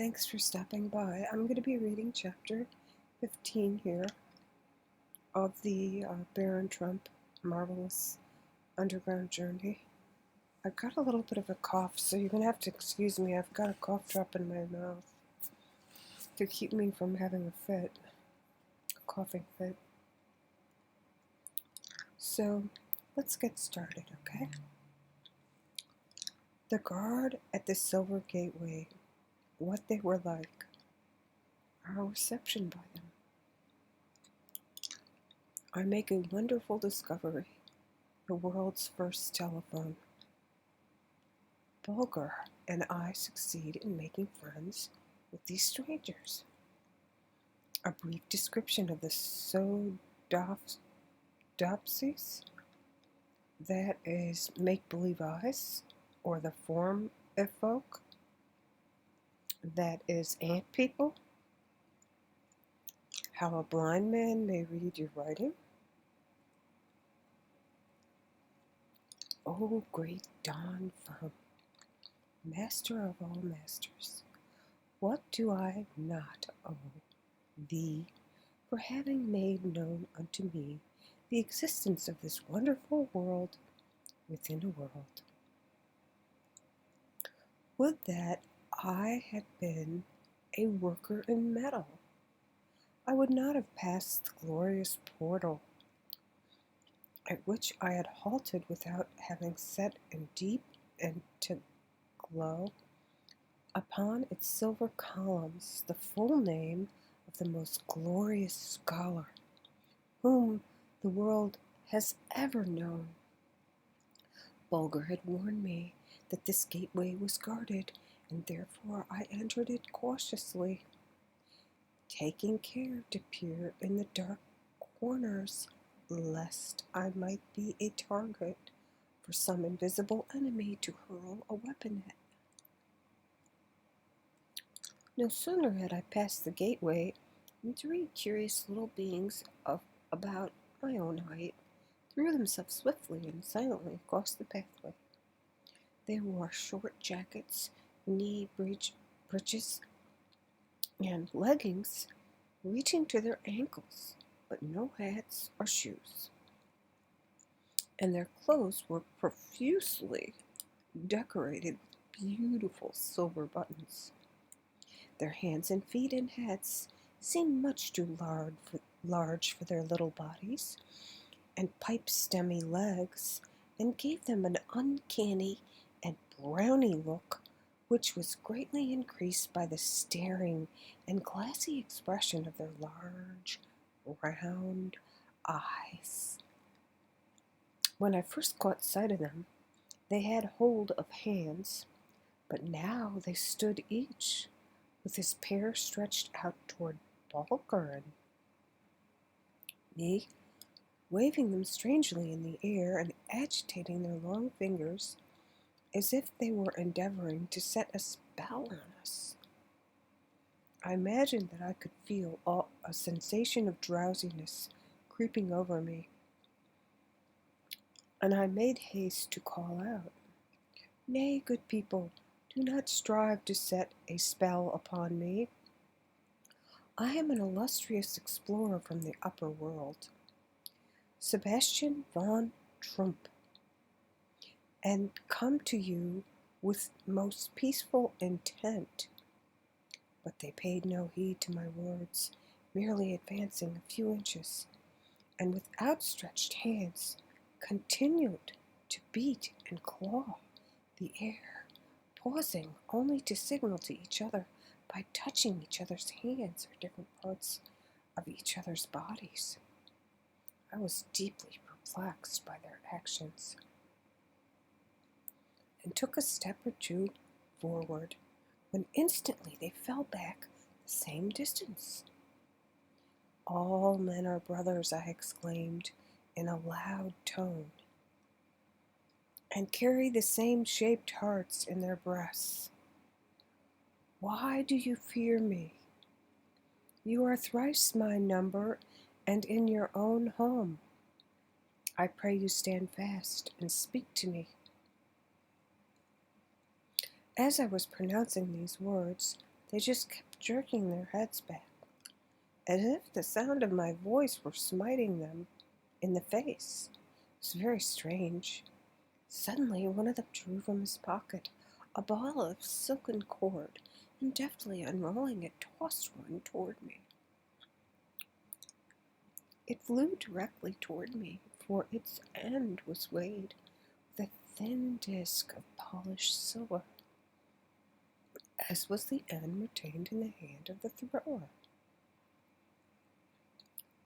Thanks for stopping by. I'm going to be reading chapter 15 here of the Baron Trump Marvellous Underground Journey. I've got a little bit of a cough, so you're going to have to excuse me. I've got a cough drop in my mouth to keep me from having a fit, a coughing fit. So let's get started, okay? The guard at the Silver Gateway, what they were like, our reception by them. I make a wonderful discovery, the world's first telephone. Bulger and I succeed in making friends with these strangers. A brief description of the Sodopsies, that is make-believe eyes, or the form evoke, that is ant people. How a blind man may read your writing. O great Don Firm, master of all masters, what do I not owe thee for having made known unto me the existence of this wonderful world within a world? Would that I had been a worker in metal. I would not have passed the glorious portal at which I had halted without having set in deep and to glow upon its silver columns the full name of the most glorious scholar whom the world has ever known. Bulger had warned me that this gateway was guarded, and therefore I entered it cautiously, taking care to peer in the dark corners, lest I might be a target for some invisible enemy to hurl a weapon at. No sooner had I passed the gateway than three curious little beings of about my own height threw themselves swiftly and silently across the pathway. They wore short jackets, knee breeches, and leggings reaching to their ankles, but no hats or shoes. And their clothes were profusely decorated with beautiful silver buttons. Their hands and feet and heads seemed much too large for their little bodies and pipe-stemmy legs, and gave them an uncanny and browny look, which was greatly increased by the staring and glassy expression of their large, round eyes. When I first caught sight of them, they had hold of hands, but now they stood each with his pair stretched out toward Bulger and me, waving them strangely in the air and agitating their long fingers as if they were endeavoring to set a spell on us. I imagined that I could feel a sensation of drowsiness creeping over me, and I made haste to call out, "Nay, good people, do not strive to set a spell upon me. I am an illustrious explorer from the upper world, Sebastian von Trump, and come to you with most peaceful intent." But they paid no heed to my words, merely advancing a few inches, and with outstretched hands continued to beat and claw the air, pausing only to signal to each other by touching each other's hands or different parts of each other's bodies. I was deeply perplexed by their actions, and took a step or two forward, when instantly they fell back the same distance. "All men are brothers," I exclaimed in a loud tone, "and carry the same shaped hearts in their breasts. Why do you fear me? You are thrice my number, and in your own home. I pray you stand fast and speak to me." As I was pronouncing these words, They just kept jerking their heads back, as if the sound of my voice were smiting them in the face. It was very strange. Suddenly, one of them drew from his pocket a ball of silken cord, and deftly unrolling it, tossed one toward me. It flew directly toward me, for its end was weighted with a thin disk of polished silver, as was the end retained in the hand of the thrower.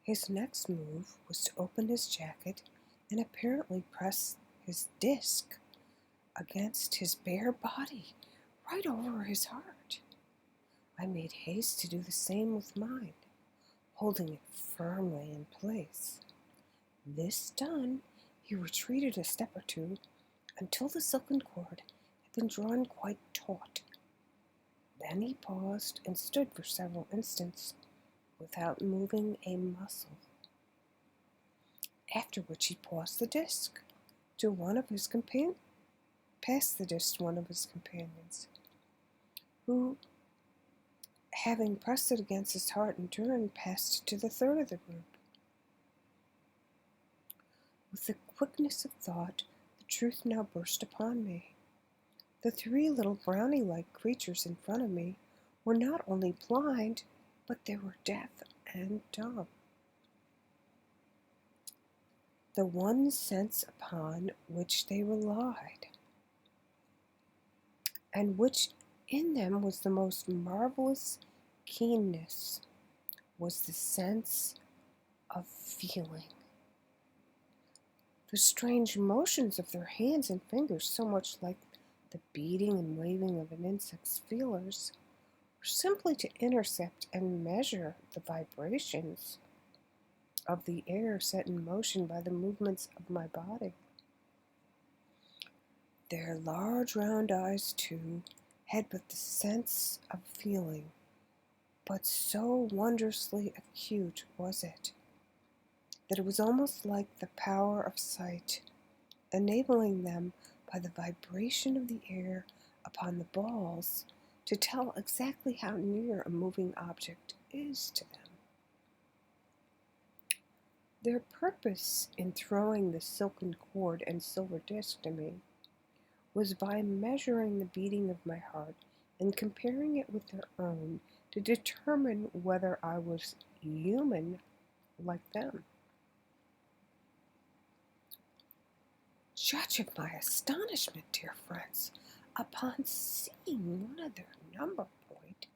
His next move was to open his jacket and apparently press his disk against his bare body, right over his heart. I made haste to do the same with mine, holding it firmly in place. This done, he retreated a step or two until the silken cord had been drawn quite taut. Then he paused and stood for several instants without moving a muscle, after which he passed the disc to one of his companions, who, having pressed it against his heart in turn, passed it to the third of the group. With the quickness of thought, the truth now burst upon me. The three little brownie-like creatures in front of me were not only blind, but they were deaf and dumb. The one sense upon which they relied, and which in them was the most marvelous keenness, was the sense of feeling. The strange motions of their hands and fingers, so much like the beating and waving of an insect's feelers, were simply to intercept and measure the vibrations of the air set in motion by the movements of my body. Their large round eyes, too, had but the sense of feeling, but so wondrously acute was it, that it was almost like the power of sight, enabling them by the vibration of the air upon the balls to tell exactly how near a moving object is to them. Their purpose in throwing the silken cord and silver disc to me was by measuring the beating of my heart and comparing it with their own to determine whether I was human like them. Judge of my astonishment, dear friends, upon seeing one of their number point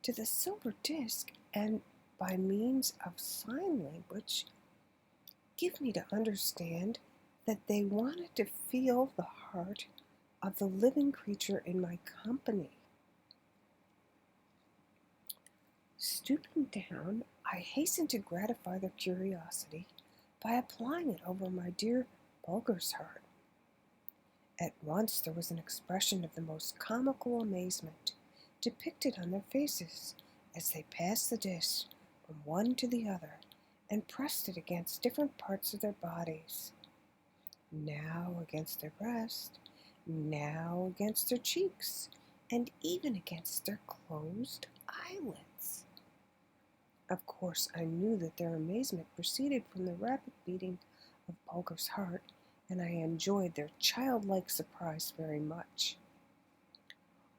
to the silver disc, and by means of sign language give me to understand that they wanted to feel the heart of the living creature in my company. Stooping down, I hastened to gratify their curiosity by applying it over my dear Bulger's heart. At once there was an expression of the most comical amazement depicted on their faces as they passed the dish from one to the other and pressed it against different parts of their bodies, now against their breast, now against their cheeks, and even against their closed eyelids. Of course, I knew that their amazement proceeded from the rapid beating of Bulger's heart, and I enjoyed their childlike surprise very much.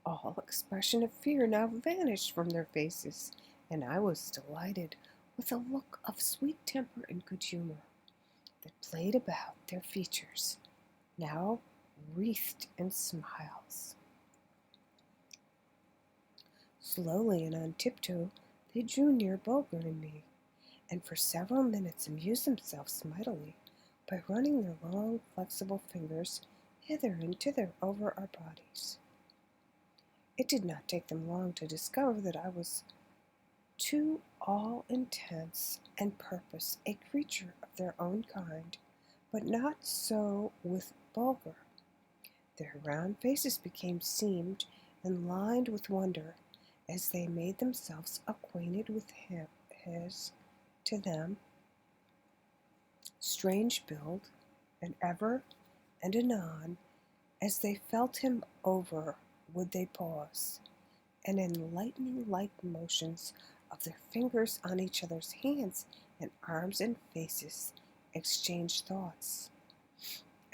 All expression of fear now vanished from their faces, and I was delighted with a look of sweet temper and good humor that played about their features, now wreathed in smiles. Slowly and on tiptoe they drew near Bulger and me, and for several minutes amused themselves mightily by running their long, flexible fingers hither and thither over our bodies. It did not take them long to discover that I was to all intents and purpose a creature of their own kind, but not so with Bulger. Their round faces became seamed and lined with wonder as they made themselves acquainted with his, to them, strange build, and ever and anon, as they felt him over, would they pause, and in lightning-like motions of their fingers on each other's hands and arms and faces exchanged thoughts,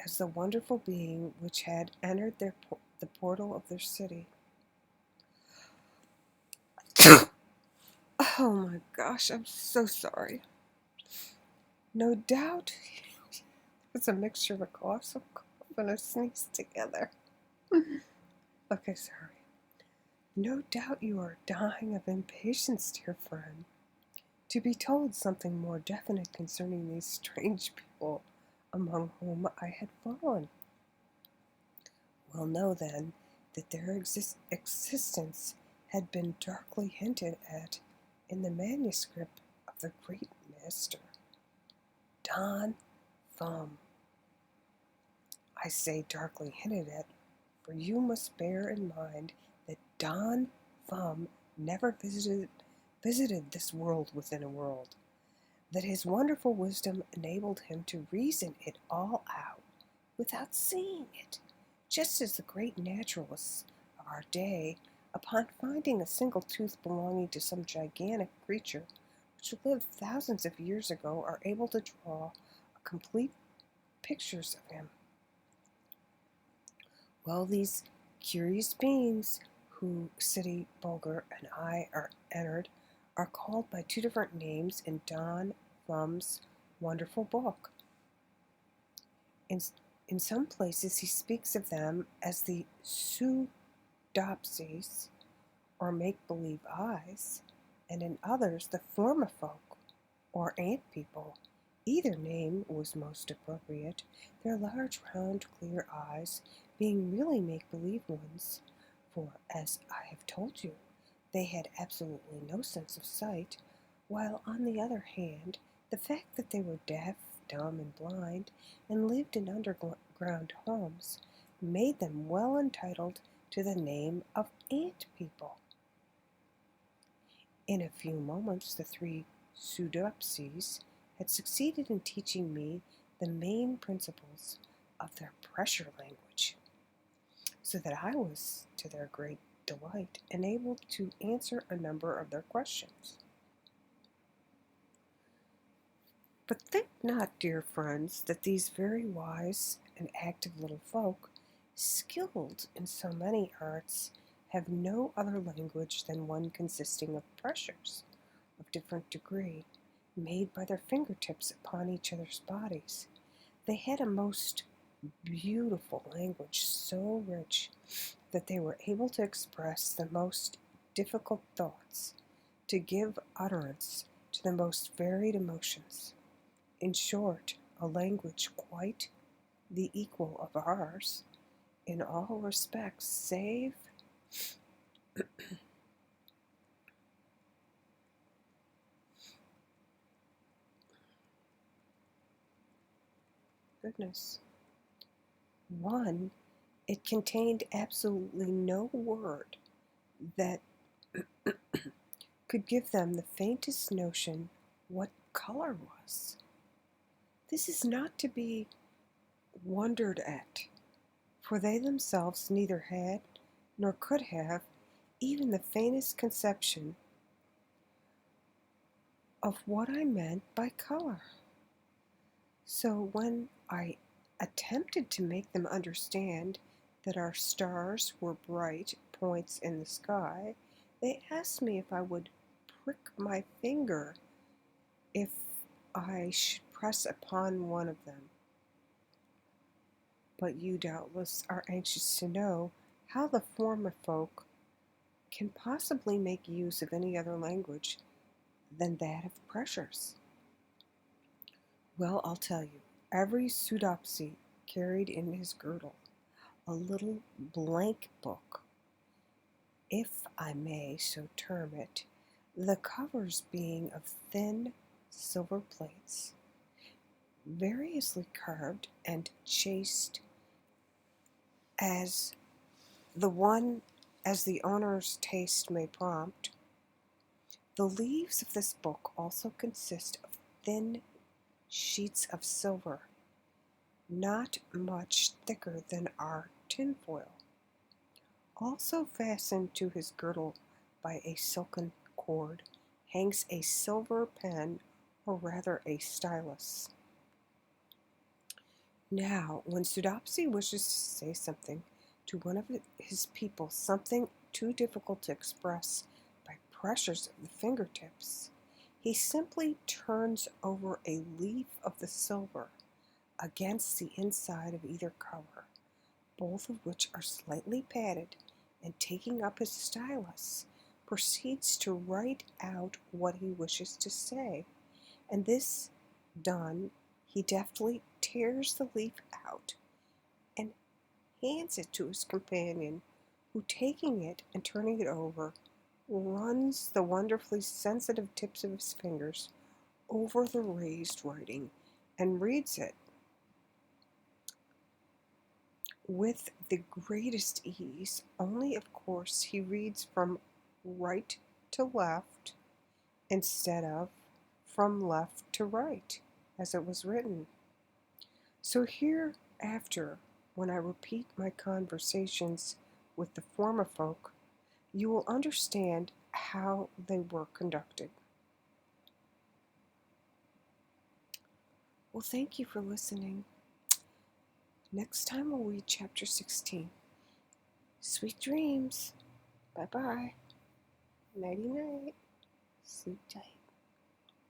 as the wonderful being which had entered the portal of their city. Oh my gosh, I'm so sorry. No doubt it's a mixture of a cough and a sneeze together. Okay, sorry. No doubt you are dying of impatience, dear friend, to be told something more definite concerning these strange people among whom I had fallen. Well, know then that their existence had been darkly hinted at in the manuscript of the great master, Don Thumb. I say darkly hinted at, for you must bear in mind that Don Thumb never visited this world within a world, that his wonderful wisdom enabled him to reason it all out without seeing it, just as the great naturalists of our day, upon finding a single tooth belonging to some gigantic creature which lived thousands of years ago, are able to draw complete pictures of him. Well, these curious beings who City Bulger and I are entered are called by two different names in Don Thumb's wonderful book. In some places he speaks of them as the pseudopsies, or make-believe eyes, and in others the formifolk, or ant people. Either name was most appropriate, their large, round, clear eyes being really make-believe ones, for, as I have told you, they had absolutely no sense of sight, while, on the other hand, the fact that they were deaf, dumb, and blind, and lived in underground homes, made them well entitled to the name of ant people. In a few moments the three pseudopsies had succeeded in teaching me the main principles of their pressure language, so that I was, to their great delight, enabled to answer a number of their questions. But think not, dear friends, that these very wise and active little folk, skilled in so many arts, have no other language than one consisting of pressures of different degree, made by their fingertips upon each other's bodies. They had a most beautiful language, so rich that they were able to express the most difficult thoughts, to give utterance to the most varied emotions. In short, a language quite the equal of ours in all respects, save goodness. One, it contained absolutely no word that could give them the faintest notion what color was. This is not to be wondered at, for they themselves neither had nor could have even the faintest conception of what I meant by color. So when I attempted to make them understand that our stars were bright points in the sky, they asked me if I would prick my finger if I should press upon one of them. But you doubtless are anxious to know how the formifolk can possibly make use of any other language than that of pressures. Well, I'll tell you. Every pseudopsy carried in his girdle a little blank book, if I may so term it, the covers being of thin silver plates, variously carved and chased as the owner's taste may prompt. The leaves of this book also consist of thin sheets of silver, not much thicker than our tinfoil, Also fastened to his girdle by a silken cord hangs a silver pen, or rather a stylus. Now, when Sudopsi wishes to say something to one of his people, something too difficult to express by pressures of the fingertips, he simply turns over a leaf of the silver against the inside of either cover, both of which are slightly padded, and taking up his stylus, proceeds to write out what he wishes to say. And this done, he deftly tears the leaf out and hands it to his companion, who, taking it and turning it over, runs the wonderfully sensitive tips of his fingers over the raised writing and reads it with the greatest ease, only of course he reads from right to left instead of from left to right, as it was written. So hereafter, when I repeat my conversations with the former folk, you will understand how they were conducted. Well, thank you for listening. Next time we'll read chapter 16. Sweet dreams. Bye-bye. Nighty-night. Sleep tight.